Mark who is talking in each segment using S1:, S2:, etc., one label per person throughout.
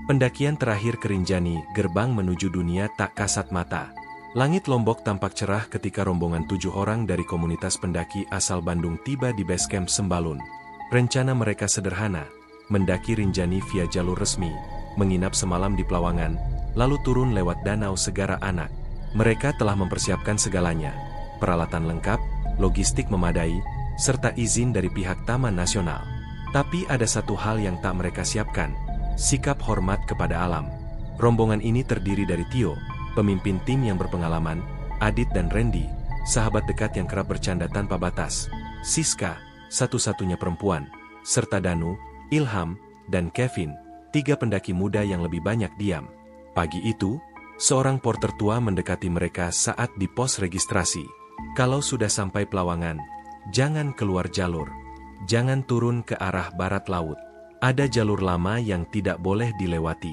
S1: Pendakian terakhir ke Rinjani, gerbang menuju dunia tak kasat mata. Langit Lombok tampak cerah ketika rombongan 7 orang dari komunitas pendaki asal Bandung tiba di base camp Sembalun. Rencana mereka sederhana, mendaki Rinjani via jalur resmi, menginap semalam di Plawangan, lalu turun lewat Danau Segara Anak. Mereka telah mempersiapkan segalanya, peralatan lengkap, logistik memadai, serta izin dari pihak Taman Nasional. Tapi ada satu hal yang tak mereka siapkan, sikap hormat kepada alam. Rombongan ini terdiri dari Tio, pemimpin tim yang berpengalaman, Adit dan Randy, sahabat dekat yang kerap bercanda tanpa batas, Siska, satu-satunya perempuan, serta Danu, Ilham, dan Kevin, 3 pendaki muda yang lebih banyak diam. Pagi itu, seorang porter tua mendekati mereka saat di pos registrasi. Kalau sudah sampai Plawangan, jangan keluar jalur. Jangan turun ke arah barat laut. Ada jalur lama yang tidak boleh dilewati.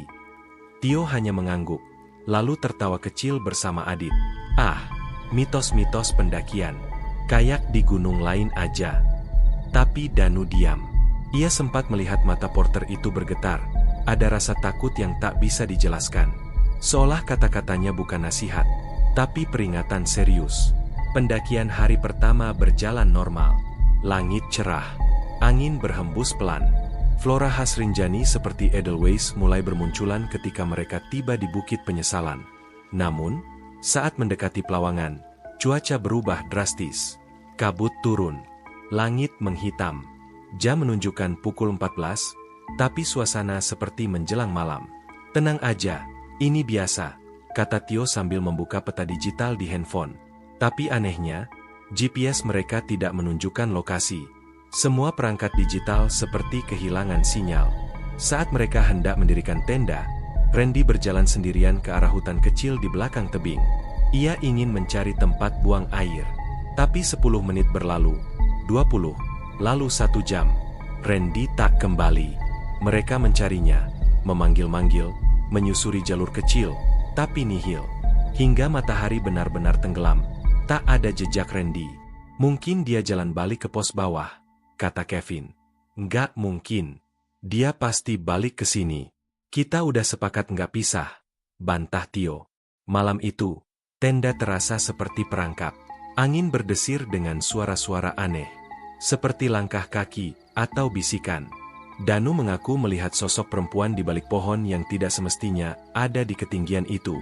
S1: Tio hanya mengangguk, lalu tertawa kecil bersama Adit. Ah, mitos-mitos pendakian. Kayak di gunung lain aja. Tapi Danu diam. Ia sempat melihat mata porter itu bergetar. Ada rasa takut yang tak bisa dijelaskan. Seolah kata-katanya bukan nasihat, tapi peringatan serius. Pendakian hari pertama berjalan normal. Langit cerah. Angin berhembus pelan. Flora khas Rinjani seperti Edelweiss mulai bermunculan ketika mereka tiba di Bukit Penyesalan. Namun, saat mendekati Plawangan, cuaca berubah drastis. Kabut turun. Langit menghitam. Jam menunjukkan pukul 14, tapi suasana seperti menjelang malam. Tenang aja, ini biasa, kata Tio sambil membuka peta digital di handphone. Tapi anehnya, GPS mereka tidak menunjukkan lokasi. Semua perangkat digital seperti kehilangan sinyal. Saat mereka hendak mendirikan tenda, Randy berjalan sendirian ke arah hutan kecil di belakang tebing. Ia ingin mencari tempat buang air. Tapi 10 menit berlalu, 20, lalu 1 jam. Randy tak kembali. Mereka mencarinya, memanggil-manggil, menyusuri jalur kecil, tapi nihil. Hingga matahari benar-benar tenggelam, tak ada jejak Randy. Mungkin dia jalan balik ke pos bawah, kata Kevin. Nggak mungkin. Dia pasti balik ke sini. Kita udah sepakat nggak pisah, bantah Tio. Malam itu, tenda terasa seperti perangkap. Angin berdesir dengan suara-suara aneh, seperti langkah kaki atau bisikan. Danu mengaku melihat sosok perempuan di balik pohon yang tidak semestinya ada di ketinggian itu.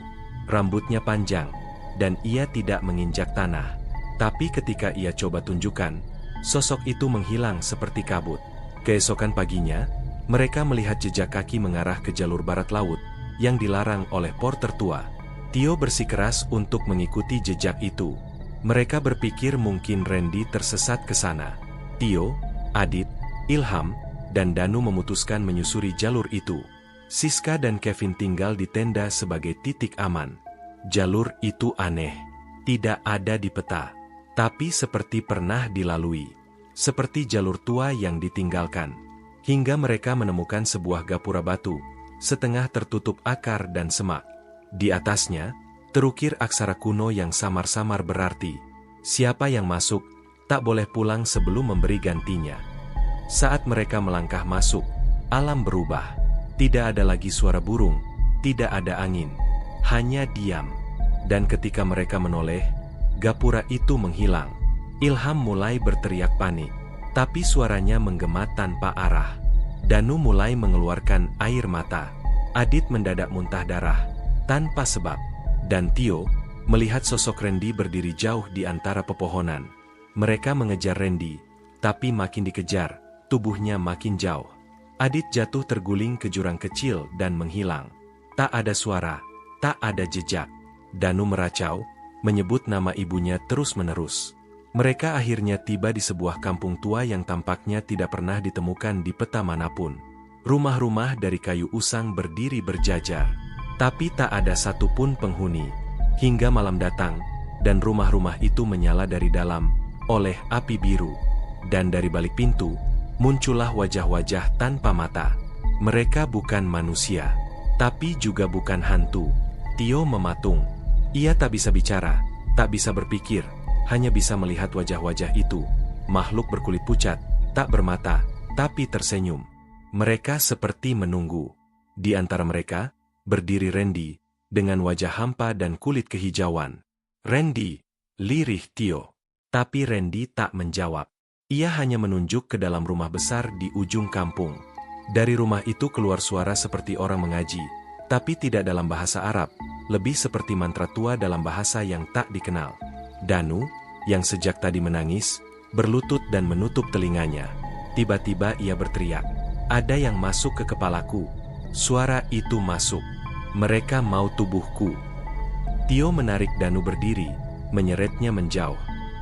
S1: Rambutnya panjang, dan ia tidak menginjak tanah. Tapi ketika ia coba tunjukkan, sosok itu menghilang seperti kabut. Keesokan paginya, mereka melihat jejak kaki mengarah ke jalur barat laut, yang dilarang oleh porter tua. Tio bersikeras untuk mengikuti jejak itu. Mereka berpikir mungkin Randy tersesat ke sana. Tio, Adit, Ilham, dan Danu memutuskan menyusuri jalur itu. Siska dan Kevin tinggal di tenda sebagai titik aman. Jalur itu aneh. Tidak ada di peta. Tapi seperti pernah dilalui. Seperti jalur tua yang ditinggalkan. Hingga mereka menemukan sebuah gapura batu, setengah tertutup akar dan semak. Di atasnya, terukir aksara kuno yang samar-samar berarti, siapa yang masuk, tak boleh pulang sebelum memberi gantinya. Saat mereka melangkah masuk, alam berubah. Tidak ada lagi suara burung, tidak ada angin, hanya diam. Dan ketika mereka menoleh, gapura itu menghilang. Ilham mulai berteriak panik, tapi suaranya menggema tanpa arah. Danu mulai mengeluarkan air mata. Adit mendadak muntah darah, tanpa sebab. Dan Tio melihat sosok Randy berdiri jauh di antara pepohonan. Mereka mengejar Randy, tapi makin dikejar, tubuhnya makin jauh. Adit jatuh terguling ke jurang kecil dan menghilang. Tak ada suara, tak ada jejak. Danu meracau, menyebut nama ibunya terus-menerus. Mereka akhirnya tiba di sebuah kampung tua yang tampaknya tidak pernah ditemukan di peta manapun. Rumah-rumah dari kayu usang berdiri berjajar, tapi tak ada satupun penghuni. Hingga malam datang, dan rumah-rumah itu menyala dari dalam, oleh api biru. Dan dari balik pintu, muncullah wajah-wajah tanpa mata. Mereka bukan manusia, tapi juga bukan hantu. Tio mematung. Ia tak bisa bicara, tak bisa berpikir, hanya bisa melihat wajah-wajah itu. Makhluk berkulit pucat, tak bermata, tapi tersenyum. Mereka seperti menunggu. Di antara mereka, berdiri Randy, dengan wajah hampa dan kulit kehijauan. "Randy," lirih Tio. Tapi Randy tak menjawab. Ia hanya menunjuk ke dalam rumah besar di ujung kampung. Dari rumah itu keluar suara seperti orang mengaji, tapi tidak dalam bahasa Arab, lebih seperti mantra tua dalam bahasa yang tak dikenal. Danu, yang sejak tadi menangis, berlutut dan menutup telinganya. Tiba-tiba ia berteriak, "Ada yang masuk ke kepalaku." Suara itu masuk. "Mereka mau tubuhku." Tio menarik Danu berdiri, menyeretnya menjauh.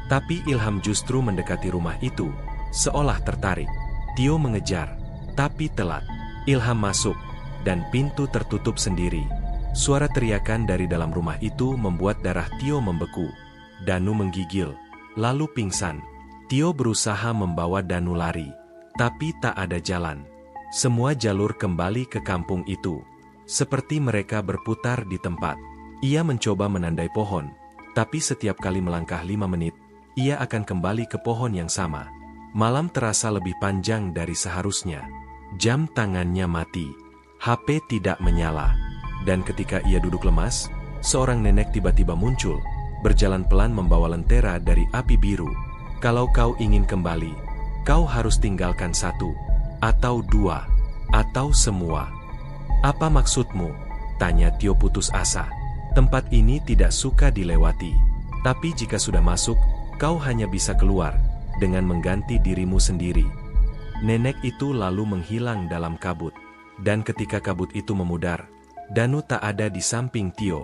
S1: Tapi Ilham justru mendekati rumah itu, seolah tertarik. Tio mengejar, tapi telat. Ilham masuk, dan pintu tertutup sendiri. Suara teriakan dari dalam rumah itu membuat darah Tio membeku. Danu menggigil, lalu pingsan. Tio berusaha membawa Danu lari, tapi tak ada jalan. Semua jalur kembali ke kampung itu. Seperti mereka berputar di tempat. Ia mencoba menandai pohon, tapi setiap kali melangkah 5 menit, ia akan kembali ke pohon yang sama. Malam terasa lebih panjang dari seharusnya. Jam tangannya mati. HP tidak menyala. Dan ketika ia duduk lemas, seorang nenek tiba-tiba muncul, berjalan pelan membawa lentera dari api biru. "Kalau kau ingin kembali, kau harus tinggalkan 1, atau 2, atau semua." "Apa maksudmu?" tanya Tio putus asa. "Tempat ini tidak suka dilewati. Tapi jika sudah masuk, kau hanya bisa keluar dengan mengganti dirimu sendiri." Nenek itu lalu menghilang dalam kabut. Dan ketika kabut itu memudar, Danu tak ada di samping Tio.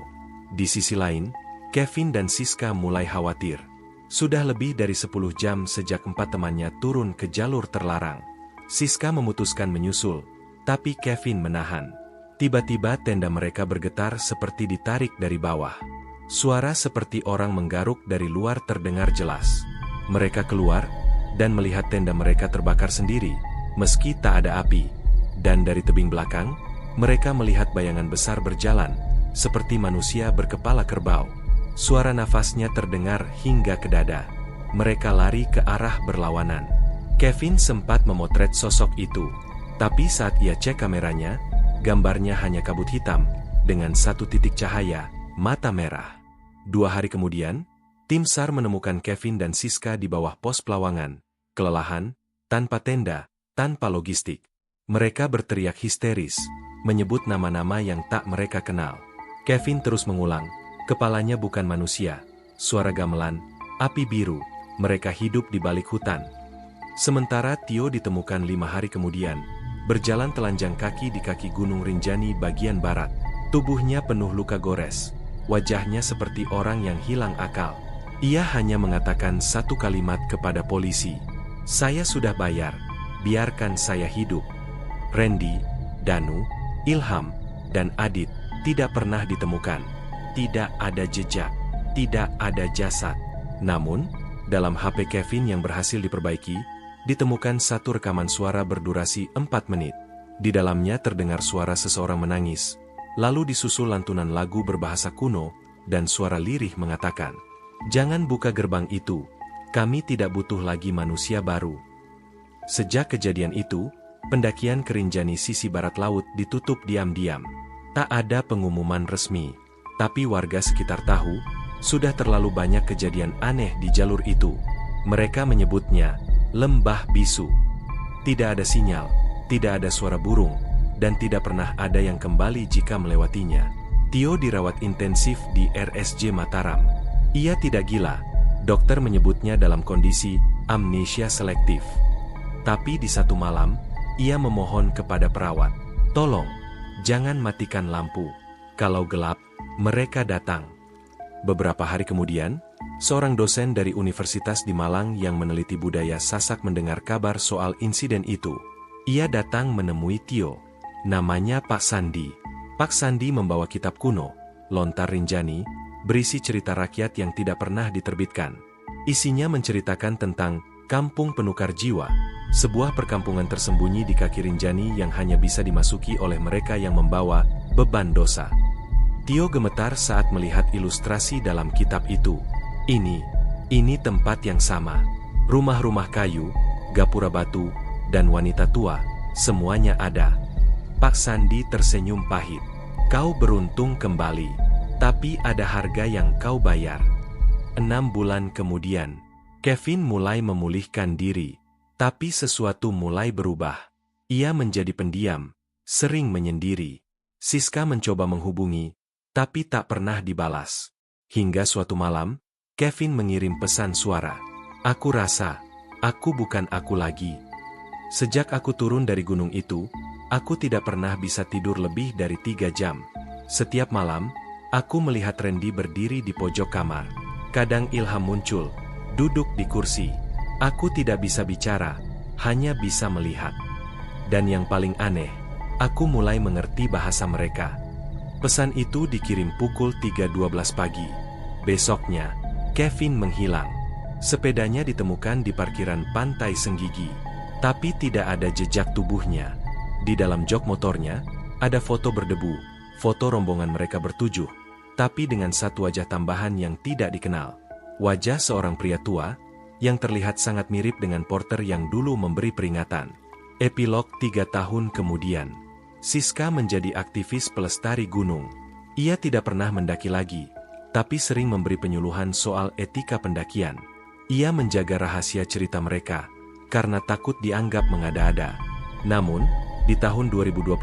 S1: Di sisi lain, Kevin dan Siska mulai khawatir. Sudah lebih dari 10 jam sejak 4 temannya turun ke jalur terlarang. Siska memutuskan menyusul, tapi Kevin menahan. Tiba-tiba tenda mereka bergetar seperti ditarik dari bawah. Suara seperti orang menggaruk dari luar terdengar jelas. Mereka keluar, dan melihat tenda mereka terbakar sendiri, meski tak ada api. Dan dari tebing belakang, mereka melihat bayangan besar berjalan, seperti manusia berkepala kerbau. Suara nafasnya terdengar hingga ke dada. Mereka lari ke arah berlawanan. Kevin sempat memotret sosok itu, tapi saat ia cek kameranya, gambarnya hanya kabut hitam, dengan 1 titik cahaya, mata merah. 2 hari kemudian, tim SAR menemukan Kevin dan Siska di bawah pos pelawangan, kelelahan, tanpa tenda, tanpa logistik. Mereka berteriak histeris, menyebut nama-nama yang tak mereka kenal. Kevin terus mengulang, "Kepalanya bukan manusia, suara gamelan, api biru, mereka hidup di balik hutan." Sementara Tio ditemukan 5 hari kemudian, berjalan telanjang kaki di kaki Gunung Rinjani bagian barat. Tubuhnya penuh luka gores, wajahnya seperti orang yang hilang akal. Ia hanya mengatakan 1 kalimat kepada polisi, "Saya sudah bayar, biarkan saya hidup." Randy, Danu, Ilham, dan Adit tidak pernah ditemukan. Tidak ada jejak, tidak ada jasad. Namun, dalam HP Kevin yang berhasil diperbaiki, ditemukan 1 rekaman suara berdurasi 4 menit. Di dalamnya terdengar suara seseorang menangis, lalu disusul lantunan lagu berbahasa kuno, dan suara lirih mengatakan, "Jangan buka gerbang itu, kami tidak butuh lagi manusia baru." Sejak kejadian itu, pendakian ke Rinjani sisi barat laut ditutup diam-diam. Tak ada pengumuman resmi, tapi warga sekitar tahu, sudah terlalu banyak kejadian aneh di jalur itu. Mereka menyebutnya Lembah Bisu. Tidak ada sinyal, tidak ada suara burung, dan tidak pernah ada yang kembali jika melewatinya. Tio dirawat intensif di RSJ Mataram. Ia tidak gila, dokter menyebutnya dalam kondisi amnesia selektif. Tapi di satu malam, ia memohon kepada perawat, "Tolong, jangan matikan lampu. Kalau gelap, mereka datang." Beberapa hari kemudian, seorang dosen dari Universitas di Malang yang meneliti budaya Sasak mendengar kabar soal insiden itu. Ia datang menemui Tio. Namanya Pak Sandi. Pak Sandi membawa kitab kuno, Lontar Rinjani, berisi cerita rakyat yang tidak pernah diterbitkan. Isinya menceritakan tentang Kampung Penukar Jiwa, sebuah perkampungan tersembunyi di kaki Rinjani yang hanya bisa dimasuki oleh mereka yang membawa beban dosa. Tio gemetar saat melihat ilustrasi dalam kitab itu. Ini tempat yang sama. Rumah-rumah kayu, gapura batu, dan wanita tua, semuanya ada. Pak Sandi tersenyum pahit. Kau beruntung kembali. Tapi ada harga yang kau bayar. 6 bulan kemudian, Kevin mulai memulihkan diri. Tapi sesuatu mulai berubah. Ia menjadi pendiam, sering menyendiri. Siska mencoba menghubungi, tapi tak pernah dibalas. Hingga suatu malam, Kevin mengirim pesan suara. Aku rasa, aku bukan aku lagi. Sejak aku turun dari gunung itu, aku tidak pernah bisa tidur lebih dari 3 jam. Setiap malam, aku melihat Randy berdiri di pojok kamar. Kadang Ilham muncul, duduk di kursi. Aku tidak bisa bicara, hanya bisa melihat. Dan yang paling aneh, aku mulai mengerti bahasa mereka. Pesan itu dikirim pukul 3.12 pagi. Besoknya, Kevin menghilang. Sepedanya ditemukan di parkiran Pantai Senggigi. Tapi tidak ada jejak tubuhnya. Di dalam jok motornya, ada foto berdebu, foto rombongan mereka bertujuh, tapi dengan satu wajah tambahan yang tidak dikenal. Wajah seorang pria tua, yang terlihat sangat mirip dengan porter yang dulu memberi peringatan. Epilog 3 tahun kemudian. Siska menjadi aktivis pelestari gunung. Ia tidak pernah mendaki lagi, tapi sering memberi penyuluhan soal etika pendakian. Ia menjaga rahasia cerita mereka, karena takut dianggap mengada-ada. Namun, di tahun 2025,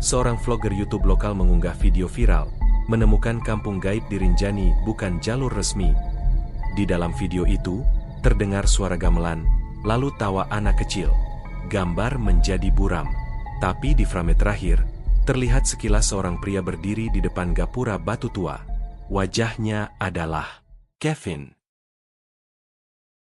S1: seorang vlogger YouTube lokal mengunggah video viral, menemukan kampung gaib di Rinjani bukan jalur resmi. Di dalam video itu, terdengar suara gamelan, lalu tawa anak kecil. Gambar menjadi buram. Tapi di frame terakhir, terlihat sekilas seorang pria berdiri di depan gapura batu tua. Wajahnya adalah Kevin.